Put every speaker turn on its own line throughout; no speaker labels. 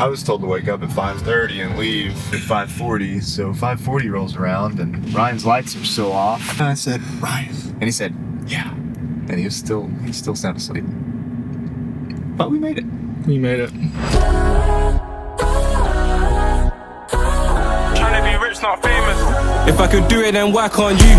I was told to wake up at 5:30 and leave at 5:40. So 5:40 rolls around and Ryan's lights are still off. And I said, Ryan. And he said, yeah. And he was still sound asleep. But we made it.
We made it.
Trying to be rich, not famous.
If I could do it, then why can't you?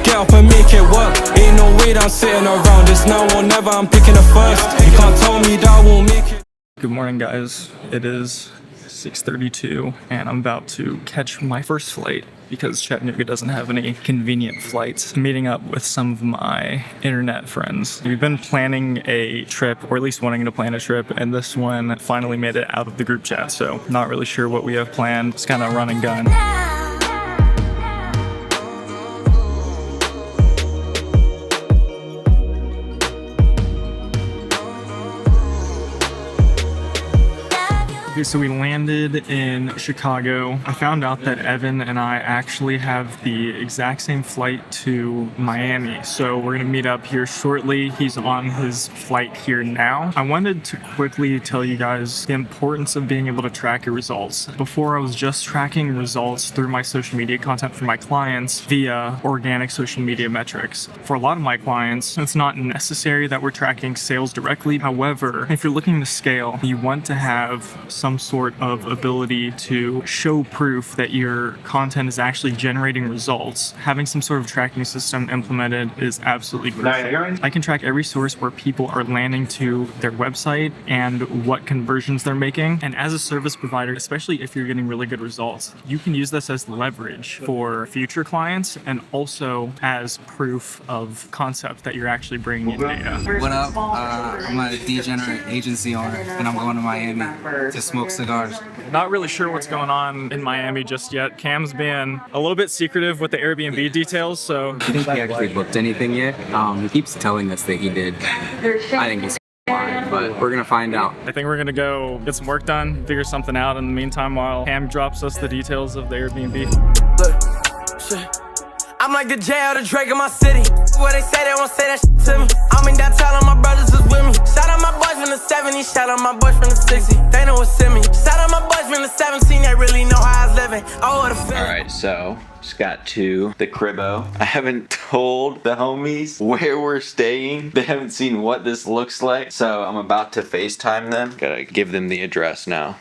Get up and make it work. Ain't no way that I'm sitting around. It's now or never, I'm picking the first. You can't tell me that I won't make it.
Good morning, guys. It is 6:32 and I'm about to catch my first flight because Chattanooga doesn't have any convenient flights. I'm meeting up with some of my internet friends. We've been planning a trip, or at least wanting to plan a trip, and this one finally made it out of the group chat, so not really sure what we have planned. It's kind of run and gun. Okay, so we landed in Chicago. I found out that Evan and I actually have the exact same flight to Miami. So we're gonna meet up here shortly. He's on his flight here now. I wanted to quickly tell you guys the importance of being able to track your results. Before, I was just tracking results through my social media content for my clients via organic social media metrics. For a lot of my clients, it's not necessary that we're tracking sales directly. However, if you're looking to scale, you want to have some sort of ability to show proof that your content is actually generating results. Having some sort of tracking system implemented is absolutely crucial. I can track every source where people are landing to their website and what conversions they're making. And as a service provider, especially if you're getting really good results, you can use this as leverage for future clients and also as proof of concept that you're actually bringing in data.
What up? I'm a degenerate agency owner and I'm going to Miami to smoke cigars.
Not really sure what's going on in Miami just yet. Cam's been a little bit secretive with the Airbnb details, so...
I think he actually booked anything yet. He keeps telling us that he did. I think he's lying, but we're gonna find out.
I think we're gonna go get some work done, figure something out in the meantime while Cam drops us the details of the Airbnb.
Look, shit. I'm like the J or the Drake of my city. Where they say they won't say that shit to me. I'm in downtown and my brothers is with me. Shout out my boys from the 70s, shout out my boys from the 60s. They know what's in me. Shout out my boys from the 17, they really know how I was living. Oh, what a feeling.
Alright, so just got to the cribbo. I haven't told the homies where we're staying. They haven't seen what this looks like. So I'm about to FaceTime them. Gotta give them the address now.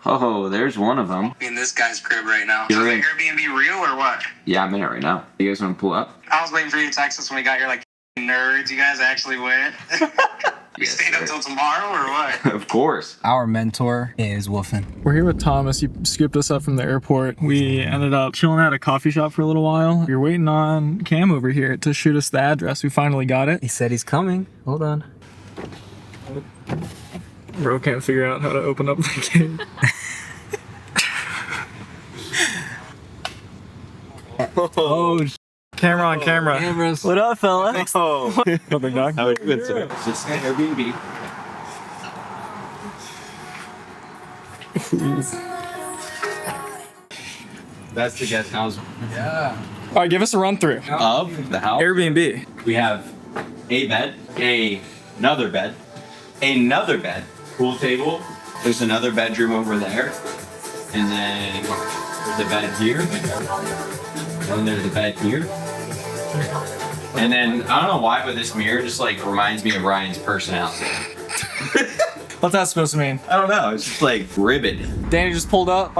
Oh, there's one of them.
In this guy's crib right now.
You're
Is the Airbnb real or what?
Yeah, I'm in it right now. You guys want to pull up?
I was waiting for you to text us when we got here like nerds. You guys actually went? We
Yes,
stayed up
sir.
till tomorrow or what?
Of course.
Our mentor is Wolfen.
We're here with Thomas. He scooped us up from the airport. We ended up chilling at a coffee shop for a little while. We're waiting on Cam over here to shoot us the address. We finally got it.
He said he's coming. Hold on.
Bro can't figure out how to open up the gate.
Oh,
Camera on camera.
cameras.
What up, fella?
Oh,
Nothing, dog.
how are you doing, sir? It's an Airbnb. That's the guest house.
Yeah.
All right, give us a run through.
Of the house,
Airbnb.
we have a bed, another bed, pool table. There's another bedroom over there, and then there's a bed here, and there's a bed here. And then, I don't know why, but this mirror just like reminds me of Ryan's personality.
What's that supposed to mean?
I don't know, it's just like ribbed.
Danny just pulled up.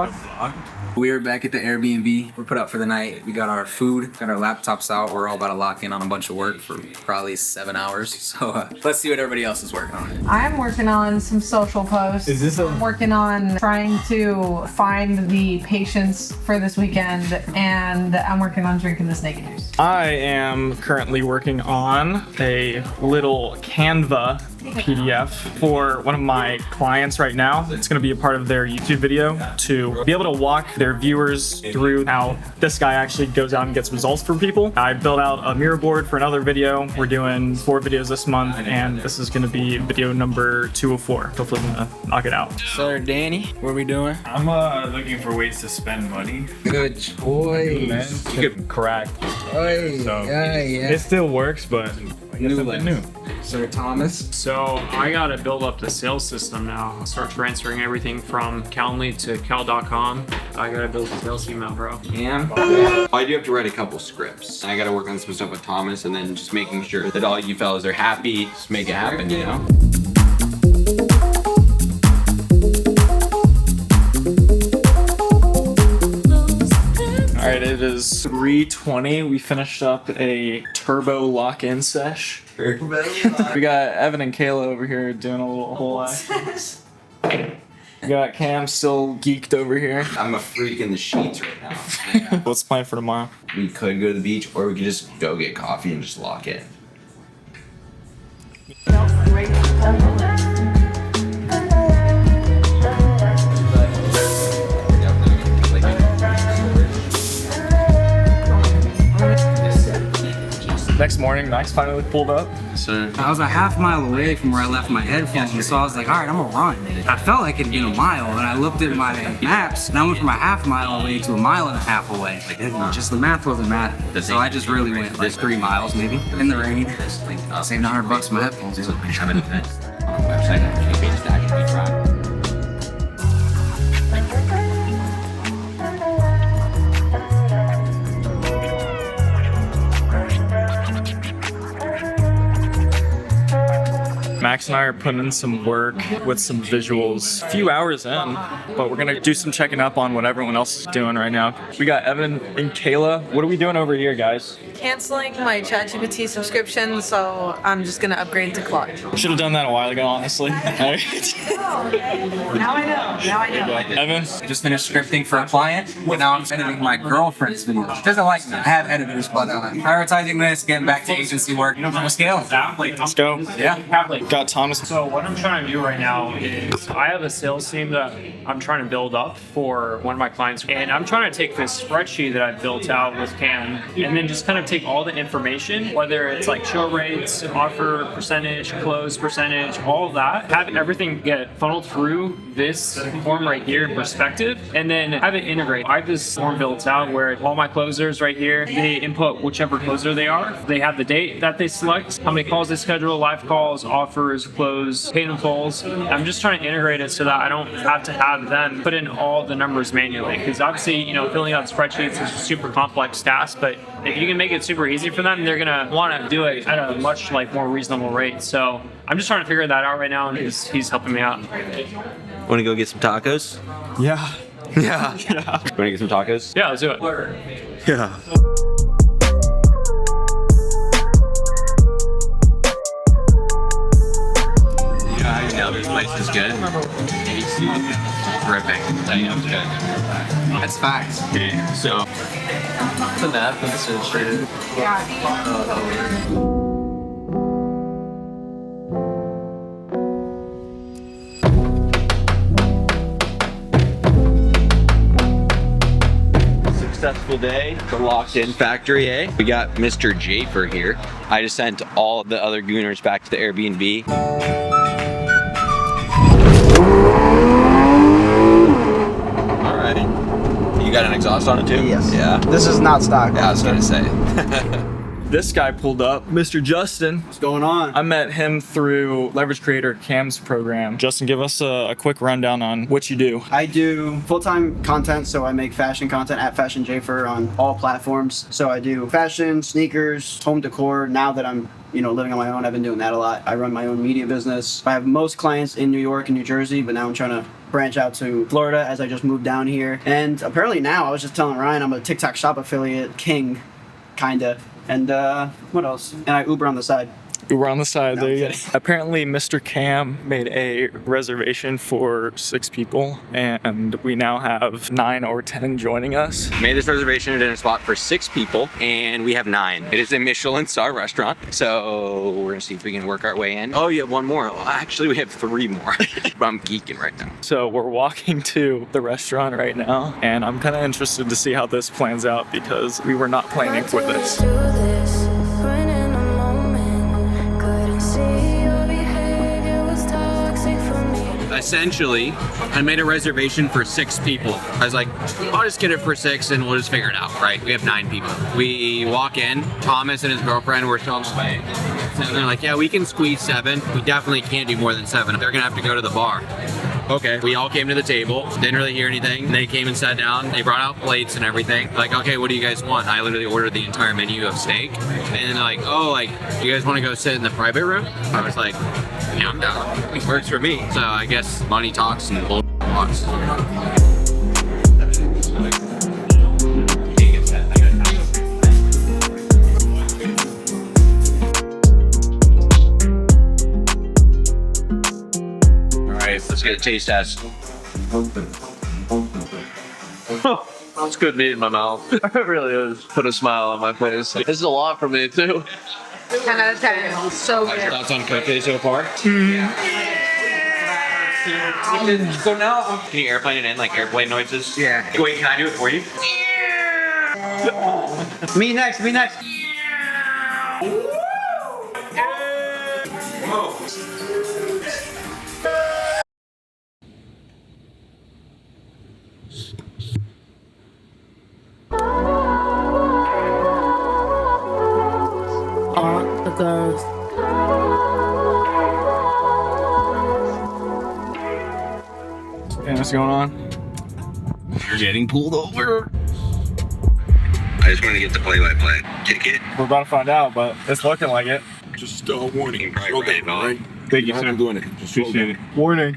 We are back at the Airbnb. We're put up for the night. We got our food, got our laptops out. We're all about to lock in on a bunch of work for probably 7 hours. So let's see what everybody else is working on.
I'm working on some social posts.
Is this a...
I'm working on trying to find the patients for this weekend, and I'm working on drinking this naked juice.
I am currently working on a little Canva PDF for one of my clients right now. It's going to be a part of their YouTube video to be able to walk their viewers through how this guy actually goes out and gets results for people. I built out a mirror board for another video. We're doing 4 videos this month, and this is going to be video number 204. Hopefully I'm going to knock it out.
Sir Danny, what are we doing?
I'm looking for ways to spend money.
Good choice.
You could crack.
Oy,
So
yeah.
it still works, but
New
list. Sir Thomas.
So I gotta build up the sales system now. Start transferring everything from Calendly to Cal.com. I gotta build the sales team out, bro.
Yeah.
I do have to write a couple scripts. I gotta work on some stuff with Thomas and then just making sure that all you fellas are happy. Just make it happen, you know?
All right, it is 3:20. We finished up a turbo lock-in sesh. We got Evan and Kayla over here doing a little whole act. We got Cam still geeked over here.
I'm a freak in the sheets right now.
What's the plan for tomorrow?
We could go to the beach or we could just go get coffee and just lock in.
Next morning, Max finally pulled up.
So I was a half mile away from where I left my headphones, so I was like, all right, I'm gonna run. I felt like it'd been a mile, and I looked at my maps, and I went from a half mile away to a mile and a half away. Like, just the math wasn't math. So I just really went like 3 miles maybe in the rain. Saved $100 for my headphones.
Max and I are putting in some work with some visuals. A few hours in, but we're gonna do some checking up on what everyone else is doing right now. We got Evan and Kayla. What are we doing over here, guys?
Canceling my ChatGPT subscription, so I'm just gonna upgrade to Claude.
Should have done that a while ago, honestly.
Now I know.
Evan?
Just finished scripting for a client, and now I'm editing my girlfriend's video. She doesn't like me. I have editors, but prioritizing this, getting back to agency work. We're scaling.
Let's go.
Yeah.
Got Thomas.
So what I'm trying to do right now is I have a sales team that I'm trying to build up for one of my clients, and I'm trying to take this spreadsheet that I've built out with Cam and then just kind of take all the information, whether it's like show rates, offer percentage, close percentage, all of that, have everything get funneled through this form right here in perspective, and then have it integrate. I have this form built out where all my closers right here, they input whichever closer they are. They have the date that they select, how many calls they schedule, live calls, offers, close, paid in fulls. I'm just trying to integrate it so that I don't have to have them put in all the numbers manually, because obviously, you know, filling out spreadsheets is a super complex task, but if you can make it super easy for them, they're gonna want to do it at a much like more reasonable rate. So I'm just trying to figure that out right now, and he's helping me out.
Want to go get some tacos?
Yeah.
Yeah. Want to get some tacos?
Yeah, let's do it.
Yeah. Yeah, this place is good. Ripping.
That's facts.
Okay, so
The napkins and shit.
successful day at the locked-in factory, eh? We got Mr. Jafer here. I just sent all the other gooners back to the Airbnb. All right. You got an exhaust on it too?
Yes.
Yeah.
This is not stock.
Yeah, I was gonna say.
This guy pulled up, Mr. Justin.
What's going on?
I met him through Leverage Creator Cam's program. Justin, give us a quick rundown on what you do.
I do full-time content, so I make fashion content at Fashion Jafer on all platforms. So I do fashion, sneakers, home decor. Now that I'm living on my own, I've been doing that a lot. I run my own media business. I have most clients in New York and New Jersey, but now I'm trying to branch out to Florida as I just moved down here. And apparently now, I was just telling Ryan, I'm a TikTok shop affiliate king, kinda. And what else? And I Uber on the side.
Uber on the side,
No,
there you
I'm
go.
kidding.
Apparently, Mr. Cam made a reservation for 6 people, and we now have 9 or 10 joining us.
Made this reservation at a dinner spot for 6 people, and we have 9. It is a Michelin star restaurant, so we're gonna see if we can work our way in. Oh, you have 1 more. Well, actually, we have 3 more. But I'm geeking right now.
So we're walking to the restaurant right now, and I'm kind of interested to see how this plans out because we were not planning for this.
I
essentially, I made a reservation for 6 people. I was like, I'll just get it for 6 and we'll just figure it out, right? We have 9 people. We walk in, Thomas and his girlfriend were still on the way. And they're like, yeah, we can squeeze 7. We definitely can't do more than 7. They're gonna have to go to the bar. Okay, we all came to the table, didn't really hear anything. They came and sat down, they brought out plates and everything. Like, okay, what do you guys want? I literally ordered the entire menu of steak. And then they're like, oh, like, you guys wanna go sit in the private room? I was like, yeah, I'm down. It works for me. So I guess money talks and bull walks. Let's get a taste test.
It's good meat in my mouth. It really is. Put a smile on my face. This is a lot for me too.
10 out of 10. So good.
Thoughts on Cote so far? So now, can you airplane it in, like airplane noises?
Yeah.
Wait, can I do it for you?
Me next, me next.
All the girls.
Hey, what's going on?
You're getting pulled over. I just wanted to get the play-by-play. Kick it.
We're about to find out, but it's looking like it.
Just a warning. Okay, right?
Thank you, sir.
I'm doing it. Just
Appreciate it. Warning.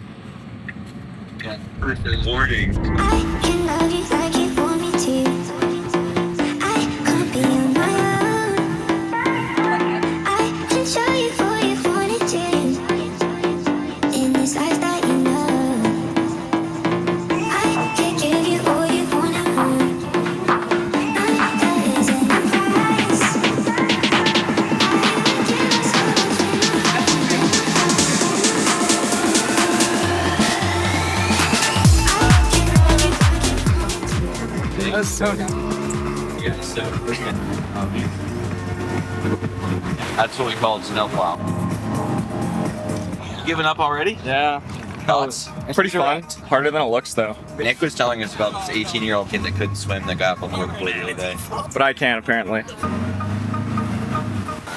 Warning.
I can love you like you want me to. I could be on my own. I can show you what you wanted to. In this life that you know, I can give you all you wanna hold. There isn't a price. I would give us so
That's so nice.
Yeah, so that's what we call it, snowplow. You giving up already?
Yeah.
Thoughts?
It's pretty fun. Harder than it looks, though.
Nick was telling us about this 18-year-old kid that couldn't swim that got up on the board the other day.
But I can, apparently.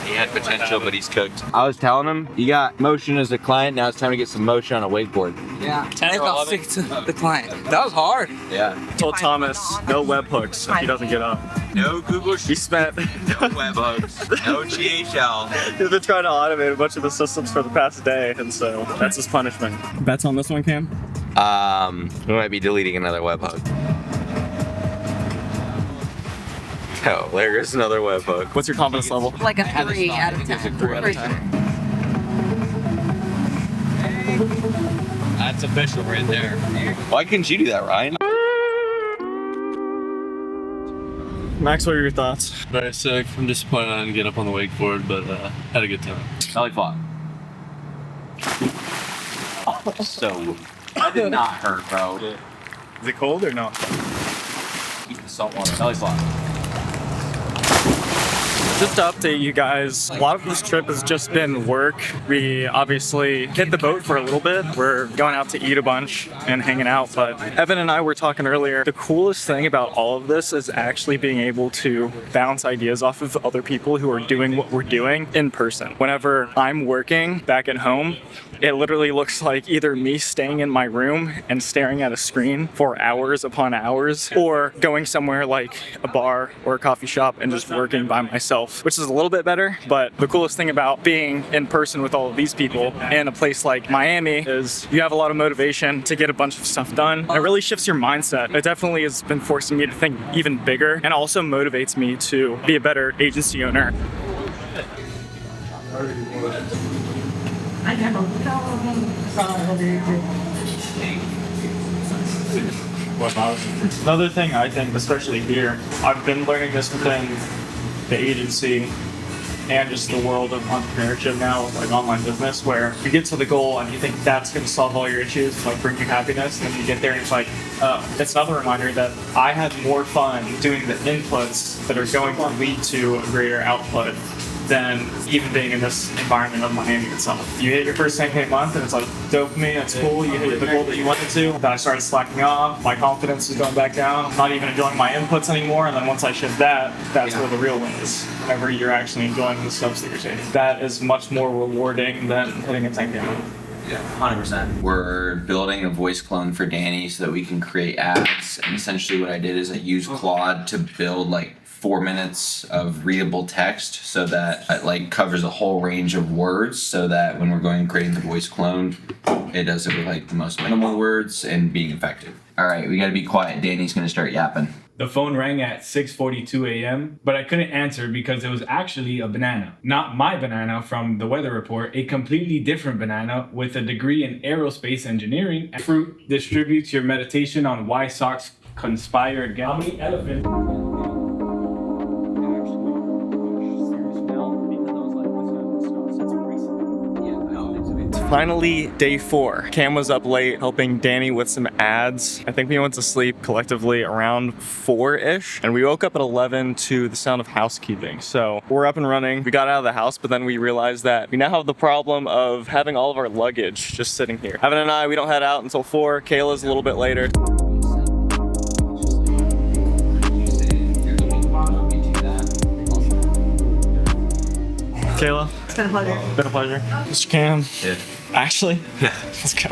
He had potential, but he's cooked. I was telling him, you got motion as a client, now it's time to get some motion on a wakeboard.
Yeah. 10 I'll stick to the client. That was hard.
Yeah.
Told Thomas no webhooks if he doesn't get up.
No Google
He spent.
no webhooks, no GHL.
He's been trying to automate a bunch of the systems for the past day, and so that's his punishment. Bets on this one, Cam?
We might be deleting another webhook. Oh, there is another webhook.
What's your confidence level?
Like a 3 out of 10. For sure.
That's official right there. Why couldn't you do that, Ryan?
Max, what are your thoughts?
Very sick. I'm disappointed I didn't get up on the wakeboard, but had a good time.
Belly flop. So, that did not hurt, bro.
Is it cold or no?
Eat the salt water. Belly flop.
Just to update you guys, a lot of this trip has just been work. We obviously hit the boat for a little bit. We're going out to eat a bunch and hanging out, but Evan and I were talking earlier. The coolest thing about all of this is actually being able to bounce ideas off of other people who are doing what we're doing in person. Whenever I'm working back at home, it literally looks like either me staying in my room and staring at a screen for hours upon hours, or going somewhere like a bar or a coffee shop and just working by myself, which is a little bit better. But the coolest thing about being in person with all of these people in a place like Miami is you have a lot of motivation to get a bunch of stuff done. And it really shifts your mindset. It definitely has been forcing me to think even bigger, and also motivates me to be a better agency owner. Another thing I think, especially here, I've been learning this within the agency and just the world of entrepreneurship now, like online business, where you get to the goal and you think that's going to solve all your issues, like bring you happiness, and then you get there and it's like, it's another reminder that I had more fun doing the inputs that are going to lead to a greater output than even being in this environment of Miami itself. You hit your first 10K month and it's like dopamine, it's cool, you hit the goal that you wanted to. Then I started slacking off, my confidence is going back down, I'm not even enjoying my inputs anymore, and then once I shift that, that's where the real win is. Whenever you're actually enjoying the steps that you're taking. That is much more rewarding than hitting a 10K month.
Yeah, 100%. We're building a voice clone for Danny so that we can create ads. And essentially what I did is I used Claude to build like 4 minutes of readable text so that it like covers a whole range of words so that when we're going and creating the voice clone, it does it with like the most minimal words and being effective. All right, we gotta be quiet. Danny's gonna start yapping.
The phone rang at 6:42 a.m., but I couldn't answer because it was actually a banana. Not my banana from the weather report, a completely different banana with a degree in aerospace engineering. Fruit distributes your meditation on why socks conspire against the elephant.
Finally, day 4. Cam was up late helping Danny with some ads. I think we went to sleep collectively around 4-ish, and we woke up at 11 to the sound of housekeeping. So we're up and running. We got out of the house, but then we realized that we now have the problem of having all of our luggage just sitting here. Evan and I, we don't head out until 4. Kayla's a little bit later. Kayla?
It's been a pleasure.
Been a pleasure. Mr. Cam?
Yeah.
Actually? Yeah. Let's go.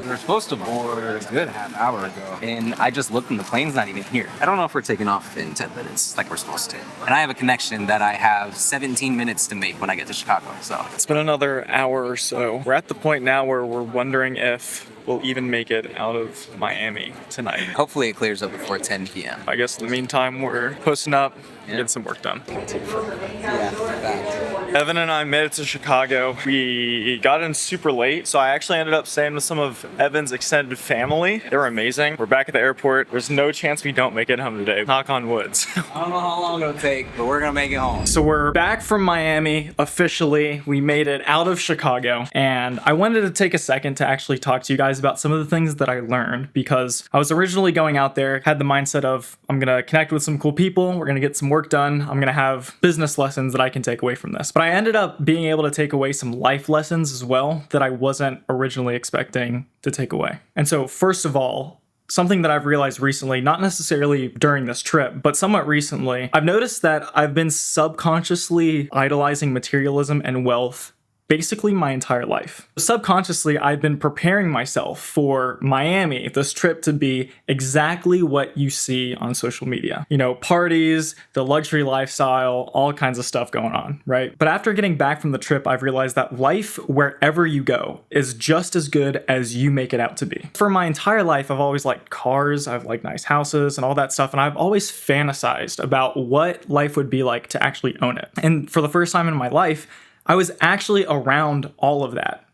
We were supposed to board a good half hour ago, and I just looked and the plane's not even here. I don't know if we're taking off in 10 minutes like we're supposed to. And I have a connection that I have 17 minutes to make when I get to Chicago, so.
It's been another hour or so. We're at the point now where we're wondering if we'll even make it out of Miami tonight.
Hopefully it clears up before 10 p.m.
I guess in the meantime, we're posting up, getting some work done.
Yeah, fact.
Evan and I made it to Chicago. We got in super late, so I actually ended up staying with some of Evan's extended family. They were amazing. We're back at the airport. There's no chance we don't make it home today. Knock on woods.
I don't know how long it'll take, but we're gonna make it home.
So we're back from Miami officially. We made it out of Chicago, and I wanted to take a second to actually talk to you guys about some of the things that I learned, because I was originally going out there, had the mindset of I'm gonna connect with some cool people, we're gonna get some work done, I'm gonna have business lessons that I can take away from this. But I ended up being able to take away some life lessons as well that I wasn't originally expecting to take away. And so first of all, something that I've realized recently, not necessarily during this trip, but somewhat recently, I've noticed that I've been subconsciously idolizing materialism and wealth basically my entire life. Subconsciously, I've been preparing myself for Miami, this trip to be exactly what you see on social media. You know, parties, the luxury lifestyle, all kinds of stuff going on, right? But after getting back from the trip, I've realized that life wherever you go is just as good as you make it out to be. For my entire life, I've always liked cars, I've liked nice houses and all that stuff, and I've always fantasized about what life would be like to actually own it. And for the first time in my life, I was actually around all of that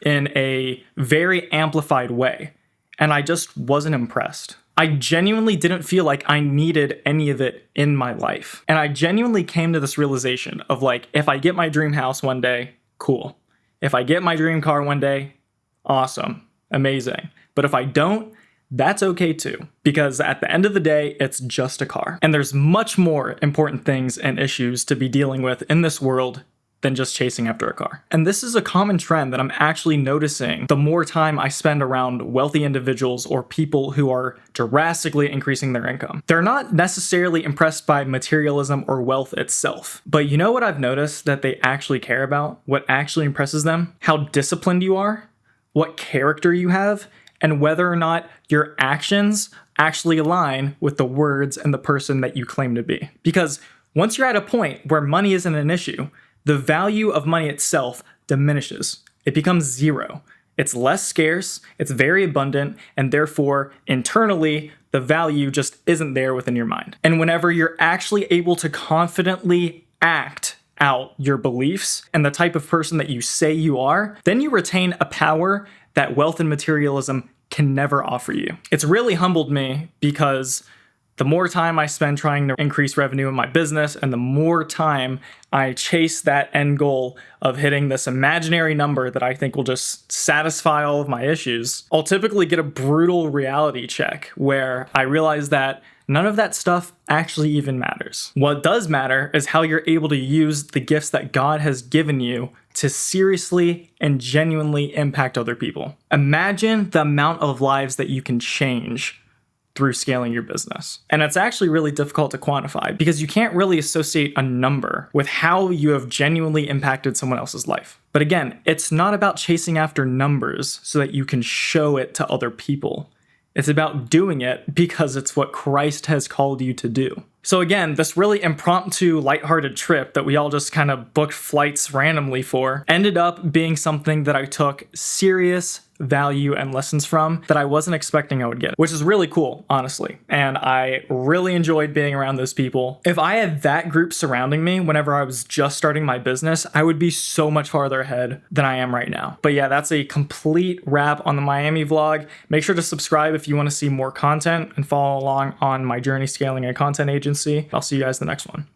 in a very amplified way, and I just wasn't impressed. I genuinely didn't feel like I needed any of it in my life. And I genuinely came to this realization of like, if I get my dream house one day, cool. If I get my dream car one day, awesome, amazing. But if I don't, that's okay too, because at the end of the day, it's just a car. And there's much more important things and issues to be dealing with in this world than just chasing after a car. And this is a common trend that I'm actually noticing the more time I spend around wealthy individuals or people who are drastically increasing their income. They're not necessarily impressed by materialism or wealth itself. But you know what I've noticed that they actually care about? What actually impresses them? How disciplined you are, what character you have, and whether or not your actions actually align with the words and the person that you claim to be. Because once you're at a point where money isn't an issue, the value of money itself diminishes. It becomes zero. It's less scarce, it's very abundant, and therefore, internally, the value just isn't there within your mind. And whenever you're actually able to confidently act out your beliefs and the type of person that you say you are, then you retain a power that wealth and materialism can never offer you. It's really humbled me because the more time I spend trying to increase revenue in my business and the more time I chase that end goal of hitting this imaginary number that I think will just satisfy all of my issues, I'll typically get a brutal reality check where I realize that None of that stuff actually even matters. What does matter is how you're able to use the gifts that God has given you to seriously and genuinely impact other people. Imagine the amount of lives that you can change through scaling your business. And it's actually really difficult to quantify because you can't really associate a number with how you have genuinely impacted someone else's life. But again, it's not about chasing after numbers so that you can show it to other people. It's about doing it because it's what Christ has called you to do. So again, this really impromptu, lighthearted trip that we all just kind of booked flights randomly for ended up being something that I took serious value and lessons from that I wasn't expecting I would get, which is really cool, honestly. And I really enjoyed being around those people. If I had that group surrounding me whenever I was just starting my business, I would be so much farther ahead than I am right now. But yeah, that's a complete wrap on the Miami vlog. Make sure to subscribe if you want to see more content and follow along on my journey scaling a content agency. I'll see you guys in the next one.